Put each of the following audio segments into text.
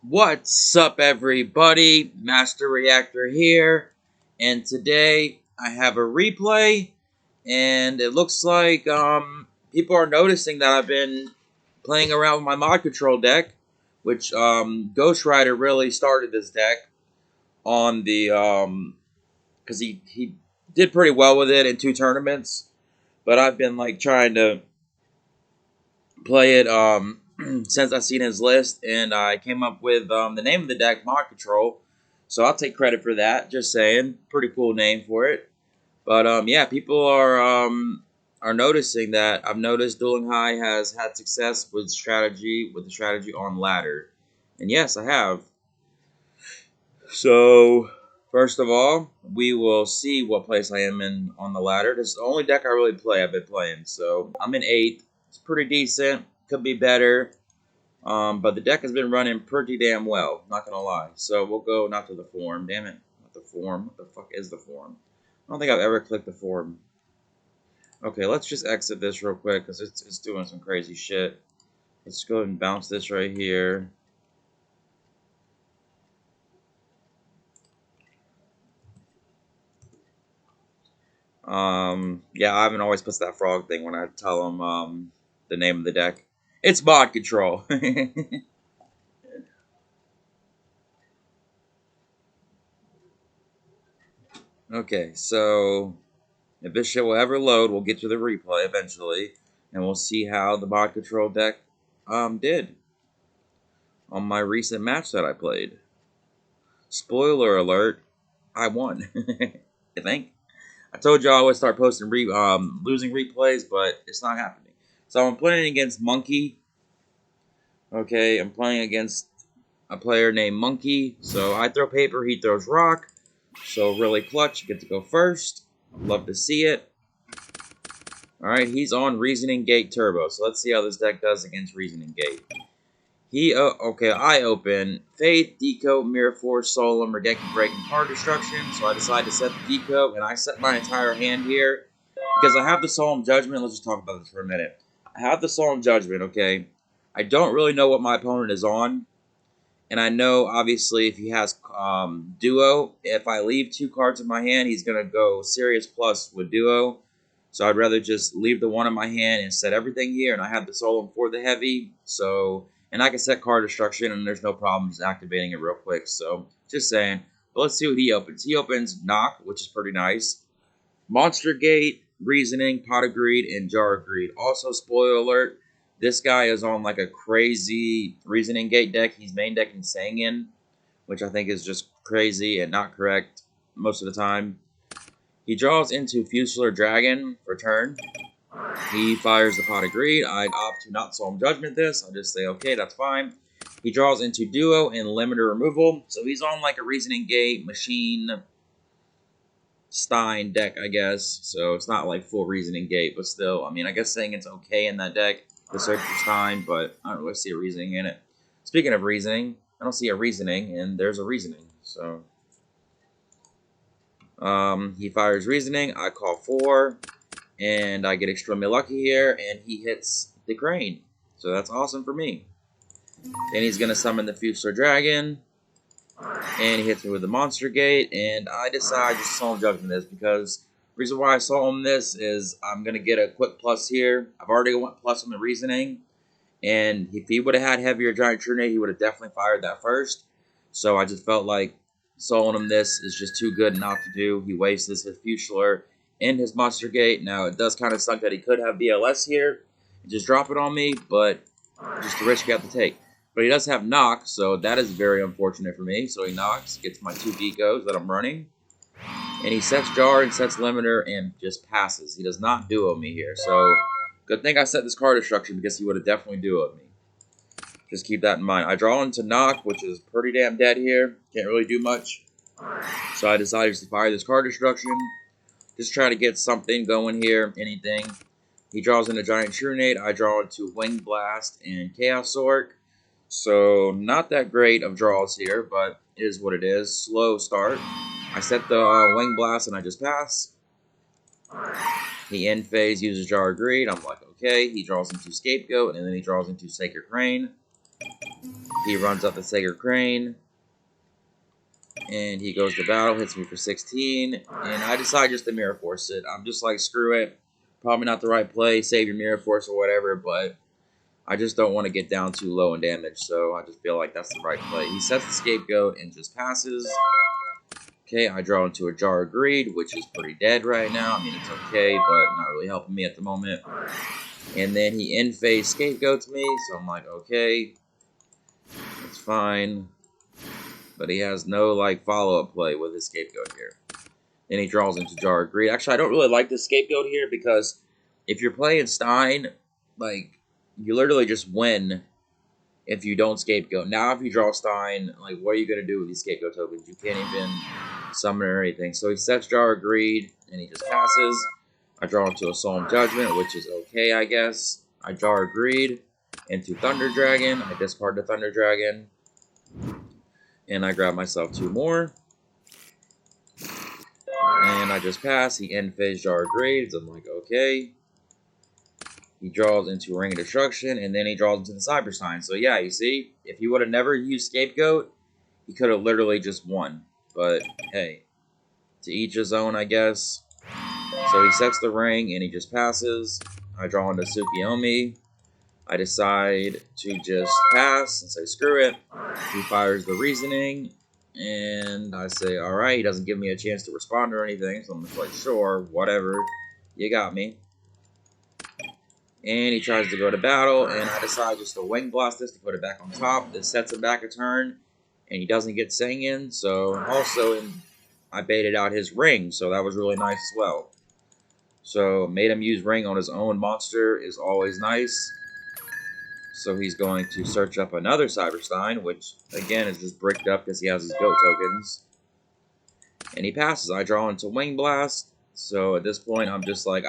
What's up, everybody? Master Reactor here, and today I have a replay, and it looks like people are noticing that I've been playing around with my mod control deck, which Ghost Rider really started this deck on the because he did pretty well with it in 2 tournaments, but I've been like trying to play it since I seen his list, and I came up with the name of the deck, Mod Control. So I'll take credit for that. Just saying, pretty cool name for it. But yeah, people are noticing that. I've noticed Dueling High has had success with the strategy on ladder, and yes, I have. So first of all, we will see what place I am in on the ladder. This is the only deck I really play. I've been playing, so I'm in 8th. It's pretty decent. Could be better. But the deck has been running pretty damn well, not gonna lie. So we'll go not to the forum. Damn it. Not the forum. What the fuck is the forum? I don't think I've ever clicked the forum. Okay, let's just exit this real quick because it's doing some crazy shit. Let's go ahead and bounce this right here. Yeah, I haven't always puts that frog thing when I tell them the name of the deck. It's Mod Control. Okay, so if this shit will ever load, we'll get to the replay eventually, and we'll see how the Mod Control deck did on my recent match that I played. Spoiler alert, I won. I think. I told you I would start posting losing replays, but it's not happening. So I'm playing against Monkey. Okay, I'm playing against a player named Monkey. So I throw paper, he throws rock. So really clutch, you get to go first. Love to see it. Alright, he's on Reasoning Gate Turbo. So let's see how this deck does against Reasoning Gate. Okay, I open Faith, Deco, Mirror Force, Solemn, Regeki Break, and Card Destruction. So I decide to set the Deco, and I set my entire hand here. Because I have the Solemn Judgment. Let's just talk about this for a minute. I have the Solemn Judgment, okay? I don't really know what my opponent is on. And I know, obviously, if he has Duo, if I leave 2 cards in my hand, he's going to go Serious Plus with Duo. So I'd rather just leave the 1 in my hand and set everything here. And I have the Solemn for the heavy. So, and I can set card destruction, and there's no problem just activating it real quick. So, just saying. But let's see what he opens. He opens Knock, which is pretty nice. Monster Gate, Reasoning, Pot of Greed, and Jar of Greed. Also, spoiler alert, this guy is on like a crazy Reasoning Gate deck. He's main decking Sangin, which I think is just crazy and not correct most of the time. He draws into Fusilier Dragon for turn. He fires the Pot of Greed. I'd opt to not Solemn Judgment this. I'll just say, okay, that's fine. He draws into Duo and Limiter Removal. So he's on like a Reasoning Gate, Machine, Stein deck, I guess. So it's not like full Reasoning Gate, but still, I mean, I guess saying it's okay in that deck to search for Stein, but I don't really see a reasoning in it. Speaking of reasoning, I don't see a reasoning, and there's a reasoning. So he fires Reasoning, I call 4, and I get extremely lucky here, and he hits the Crane. So that's awesome for me. Then he's going to summon the Fusilier Dragon, and he hits me with the Monster Gate, and I decide to Solemn Judgment this, because the reason why I Solemn this is I'm going to get a quick plus here. I've already went plus on the Reasoning, and if he would have had heavier Giant Trunade, he would have definitely fired that first. So I just felt like Solemn this is just too good not to do. He wastes his Fusilier and his Monster Gate. Now, it does kind of suck that he could have BLS here and just drop it on me, but just the risk you have to take. But he does have Knock, so that is very unfortunate for me. So he knocks, gets my 2 Decos that I'm running. And he sets Jar and sets Limiter and just passes. He does not duo me here. So good thing I set this card destruction because he would have definitely duoed me. Just keep that in mind. I draw into Knock, which is pretty damn dead here. Can't really do much. So I decided to fire this card destruction. Just try to get something going here. Anything. He draws into Giant Trunade. I draw into Wing Blast and Chaos Orc. So, not that great of draws here, but it is what it is. Slow start. I set the Wing Blast and I just pass. He end phase uses Jar of Greed. I'm like, okay. He draws into Scapegoat and then he draws into Sacred Rain. He runs up the Sacred Crane. And he goes to battle, hits me for 16. And I decide just to Mirror Force it. I'm just like, screw it. Probably not the right play. Save your Mirror Force or whatever. But I just don't want to get down too low in damage. So I just feel like that's the right play. He sets the Scapegoat and just passes. Okay, I draw into a Jar of Greed, which is pretty dead right now. I mean, it's okay, but not really helping me at the moment. And then he in-phase Scapegoats me, so I'm like, okay, it's fine. But he has no, like, follow-up play with his Scapegoat here. Then he draws into Jar of Greed. Actually, I don't really like the Scapegoat here because if you're playing Stein, like, you literally just win if you don't Scapegoat. Now, if you draw Stein, like, what are you going to do with these Scapegoat tokens? You can't even summon or anything. So he sets Jar of Greed, and he just passes. I draw into a Solemn Judgment, which is okay, I guess. I Jar of Greed into Thunder Dragon. I discard the Thunder Dragon. And I grab myself 2 more. And I just pass. He end-phase Jar of Greed. So I'm like, okay. He draws into Ring of Destruction, and then he draws into the Cyber Stein. So yeah, you see, if he would have never used Scapegoat, he could have literally just won. But hey, to each his own, I guess. So he sets the ring, and he just passes. I draw into Tsukiyomi. I decide to just pass and say, screw it. He fires the Reasoning, and I say, alright, he doesn't give me a chance to respond or anything, so I'm just like, sure, whatever, you got me. And he tries to go to battle, and I decide just to Wing Blast this to put it back on top. This sets him back a turn, and he doesn't get Sengen, so also I baited out his ring, so that was really nice as well. So made him use ring on his own monster is always nice. So he's going to search up another Cyber Stein, which again is just bricked up because he has his goat tokens. And he passes. I draw into Wing Blast. So at this point, I'm just like,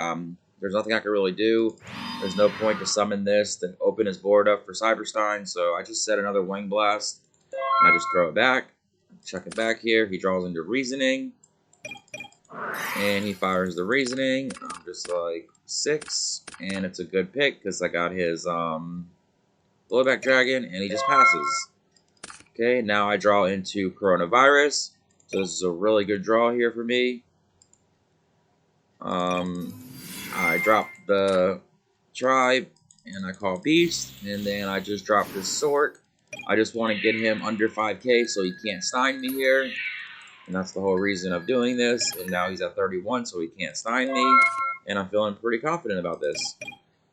there's nothing I can really do. There's no point to summon this, to open his board up for Cyber Stein. So I just set another Wing Blast. And I just throw it back. Chuck it back here. He draws into Reasoning. And he fires the Reasoning. I'm just like 6. And it's a good pick because I got his Blowback Dragon, and he just passes. Okay, now I draw into Coronavirus. So this is a really good draw here for me. I drop the Tribe, and I call Beast, and then I just drop this Sork. I just want to get him under 5k so he can't Stein me here. And that's the whole reason of doing this. And now he's at 31, so he can't Stein me. And I'm feeling pretty confident about this.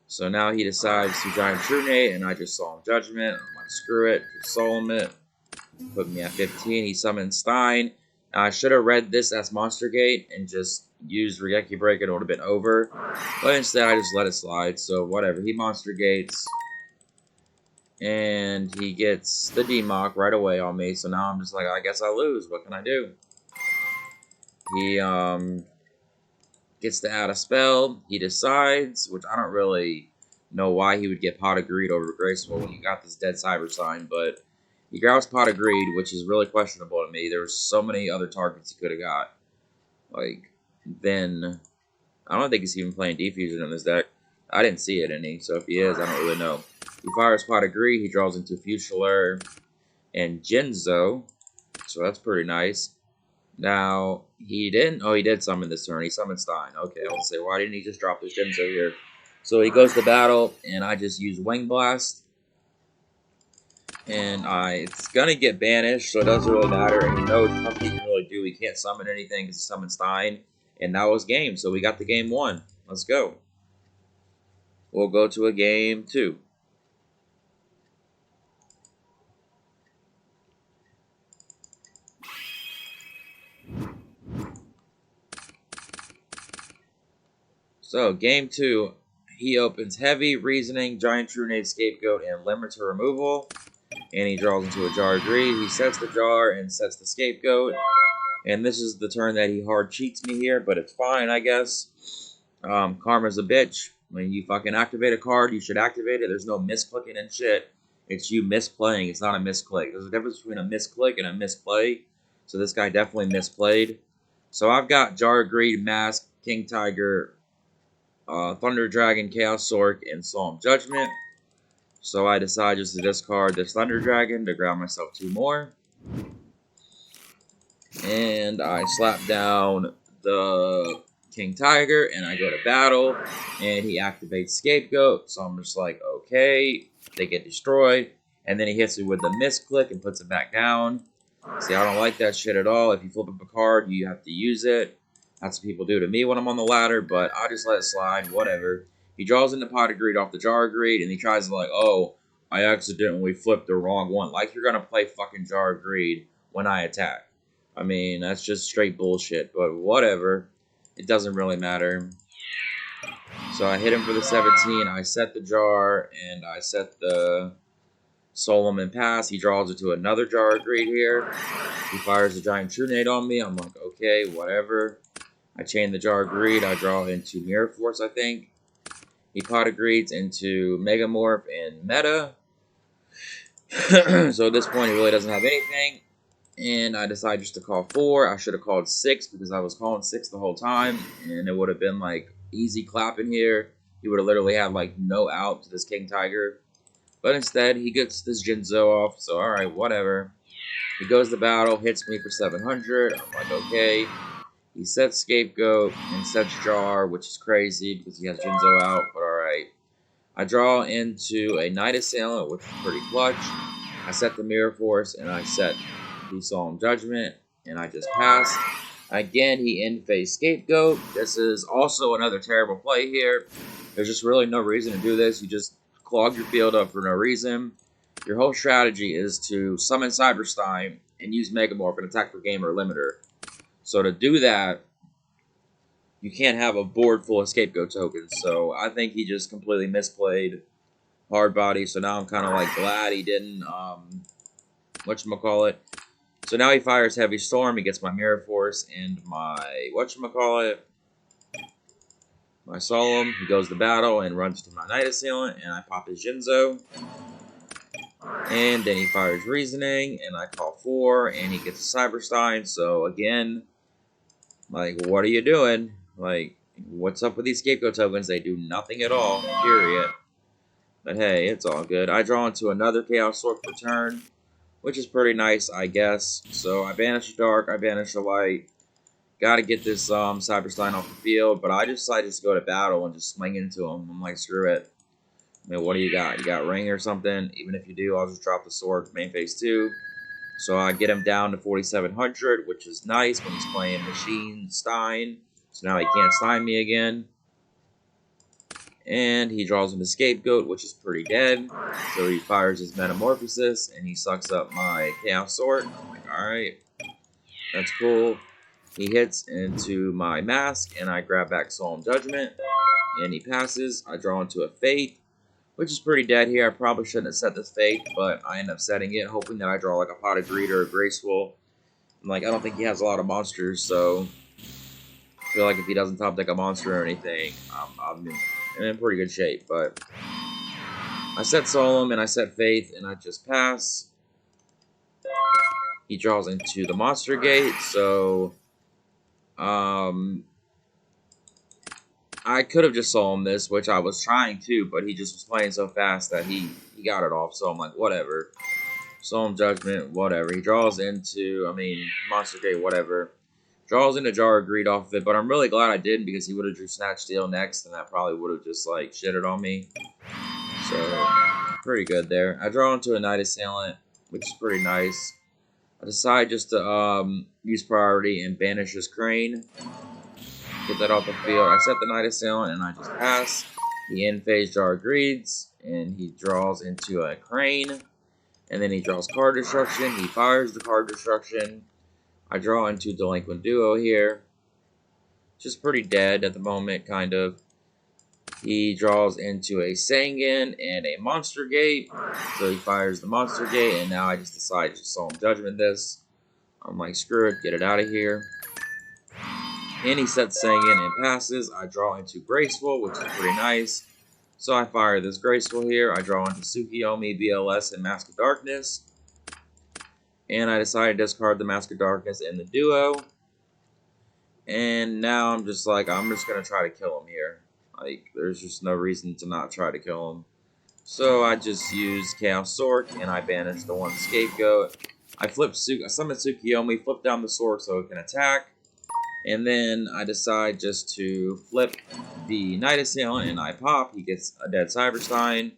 So now he decides to Giant Trunade, and I just Solemn Judgment. I'm like, screw it, just Solemn it. Put me at 15. He summons Stein. I should have read this as Monster Gate and just used Regeki Break, and it would have been over. But instead, I just let it slide. So whatever. He Monster Gates. And he gets the Demock right away on me. So now I'm just like, I guess I lose. What can I do? He gets to add a spell. He decides, which I don't really know why he would get Pot of Greed over Graceful when he got this dead Cyber Sign, but he grabs Pot of Greed, which is really questionable to me. There were so many other targets he could have got. Like, then, I don't think he's even playing Defusion in this deck. I didn't see it any, so if he is, I don't really know. He fires Pot of Greed, he draws into Fusilier and Jinzo, so that's pretty nice. Now, he didn't... Oh, he did summon this turn. He summoned Stein. Okay, I was say, why didn't he just drop this Jinzo here? So he goes to battle, and I just use Wing Blast. And it's going to get banished, so it doesn't really matter. And nothing he can really do. He can't summon anything because he summoned Stein. And that was game, so we got the game 1. Let's go. We'll go to a game 2. So, game 2, he opens Heavy, Reasoning, Giant Trunade, Scapegoat, and Limiter Removal. And he draws into a Jar of Greed. He sets the Jar and sets the Scapegoat. And this is the turn that he hard cheats me here, but it's fine, I guess. Karma's a bitch. When you fucking activate a card, you should activate it. There's no misclicking and shit. It's you misplaying. It's not a misclick. There's a difference between a misclick and a misplay. So this guy definitely misplayed. So I've got Jar of Greed, Mask, King Tiger, Thunder Dragon, Chaos Sork, and Solemn Judgment. So I decide just to discard this Thunder Dragon to grab myself 2 more. And I slap down the King Tiger, and I go to battle, and he activates Scapegoat, so I'm just like, okay, they get destroyed, and then he hits me with the misclick and puts it back down. See, I don't like that shit at all. If you flip up a card, you have to use it. That's what people do to me when I'm on the ladder, but I just let it slide, whatever. He draws in the Pot of Greed off the Jar of Greed, and he tries to like, oh, I accidentally flipped the wrong one. Like you're going to play fucking Jar of Greed when I attack. I mean, that's just straight bullshit, but whatever. It doesn't really matter. So I hit him for the 17. I set the jar, and I set the Solomon pass. He draws it to another Jar of Greed here. He fires a giant True Nade on me. I'm like, okay, whatever. I chain the Jar of Greed. I draw into Mirror Force, I think. He Pot of Greeds into Megamorph and Meta. So at this point, he really doesn't have anything. And I decided just to call 4. I should have called 6 because I was calling 6 the whole time. And it would have been like easy clapping here. He would have literally had like no out to this King Tiger. But instead, he gets this Jinzo off. So alright, whatever. He goes to battle, hits me for 700. I'm like, okay. He sets Scapegoat and sets Jar, which is crazy because he has Jinzo out. But alright. I draw into a Night Assailant, which is pretty clutch. I set the Mirror Force and I set the Solemn Judgment, and I just pass. Again, he in-phase Scapegoat. This is also another terrible play here. There's just really no reason to do this. You just clog your field up for no reason. Your whole strategy is to summon Stein and use Megamorph and attack for game or limiter. So to do that, you can't have a board full of Scapegoat tokens. So I think he just completely misplayed Hard Body. So now I'm kind of like glad he didn't, whatchamacallit. So now he fires Heavy Storm. He gets my Mirror Force and my my Solemn. He goes to battle and runs to my Night Assailant, and I pop his Jinzo. And then he fires Reasoning, and I call 4, and he gets a Cyberstein. So again, like, what are you doing? Like, what's up with these Scapegoat tokens? They do nothing at all, period. But hey, it's all good. I draw into another Chaos Sword per turn, which is pretty nice, I guess. So I banish the Dark, I banish the Light. Gotta get this Cyberstein off the field, but I decided to go to battle and just swing into him. I'm like, screw it. I mean, what do you got? You got Ring or something? Even if you do, I'll just drop the sword main phase 2. So I get him down to 4,700, which is nice when he's playing Machine Stein. So now he can't Stein me again. And he draws into Scapegoat, which is pretty dead. So he fires his Metamorphosis, and he sucks up my Chaos Sword. I'm like, alright, that's cool. He hits into my Mask, and I grab back Solemn Judgment. And he passes. I draw into a Fate, which is pretty dead here. I probably shouldn't have set this Fate, but I end up setting it, hoping that I draw like a Pot of Greed or a Graceful. And like, I don't think he has a lot of monsters, so I feel like if he doesn't top deck a monster or anything, I'm in pretty good shape. But I set Solemn and I set Faith, and I just pass. He draws into the Monster Gate, so I could have just Solemn this, which I was trying to, but he just was playing so fast that he got it off. So I'm like, whatever. Solemn Judgment, whatever. He draws into, Monster Gate, whatever. Draws into Jar of Greed off of it, but I'm really glad I didn't because he would have drew Snatch Steal next, and that probably would have just, like, shitted on me. So, pretty good there. I draw into a Night Assailant, which is pretty nice. I decide just to use priority and banish his Crane. Get that off the field. I set the Night Assailant, and I just pass. He in-phase Jar of Greeds, and he draws into a Crane. And then he draws Card Destruction. He fires the Card Destruction. I draw into Delinquent Duo here. Just pretty dead at the moment, kind of. He draws into a Sangan and a Monster Gate. So he fires the Monster Gate, and now I just decide to Solemn Judgment this. I'm like, screw it, get it out of here. And he sets Sangan and passes. I draw into Graceful, which is pretty nice. So I fire this Graceful here. I draw into Tsukiyomi, BLS, and Mask of Darkness. And I decided to discard the Mask of Darkness and the Duo. And now I'm just like, I'm just going to try to kill him here. Like, there's just no reason to not try to kill him. So I just used Chaos Sork and I banished the one scapegoat. I summoned Tsukiyomi, flipped down the Sork so it can attack. And then I decide just to flip the Night Assailant and I pop. He gets a dead Cyberstein,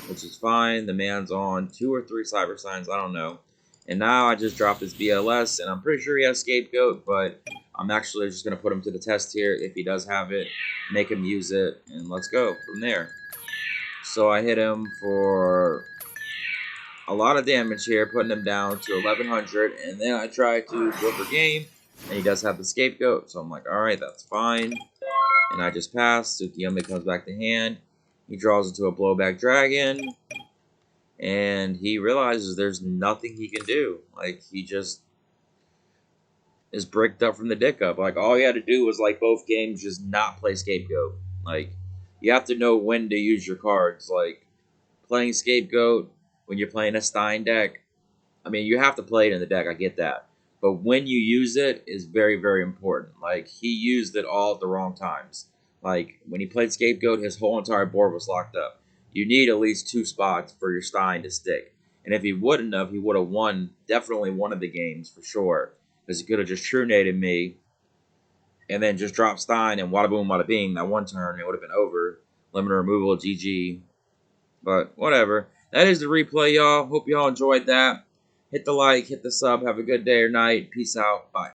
which is fine. The man's on 2 or 3 Cybersteins, I don't know. And now I just drop his BLS, and I'm pretty sure he has Scapegoat, but I'm actually just going to put him to the test here. If he does have it, make him use it, and let's go from there. So I hit him for a lot of damage here, putting him down to 1100, and then I try to go for game, and he does have the Scapegoat, so I'm like, alright, that's fine. And I just pass. Tsukiyomi comes back to hand. He draws into a blowback dragon, and he realizes there's nothing he can do. Like, he just is bricked up from the dick up. Like, all he had to do was, like, both games just not play Scapegoat. Like, you have to know when to use your cards. Like, playing Scapegoat when you're playing a Stein deck, I mean, you have to play it in the deck, I get that. But when you use it is very, very important. Like, he used it all at the wrong times. Like, when he played Scapegoat, his whole entire board was locked up. You need at least 2 spots for your Stein to stick. And if he wouldn't have, he would have won definitely one of the games for sure. Because he could have just True Nated me and then just dropped Stein and wada boom, wada bing that one turn. It would have been over. Limiter removal, GG. But whatever. That is the replay, y'all. Hope y'all enjoyed that. Hit the like, hit the sub. Have a good day or night. Peace out. Bye.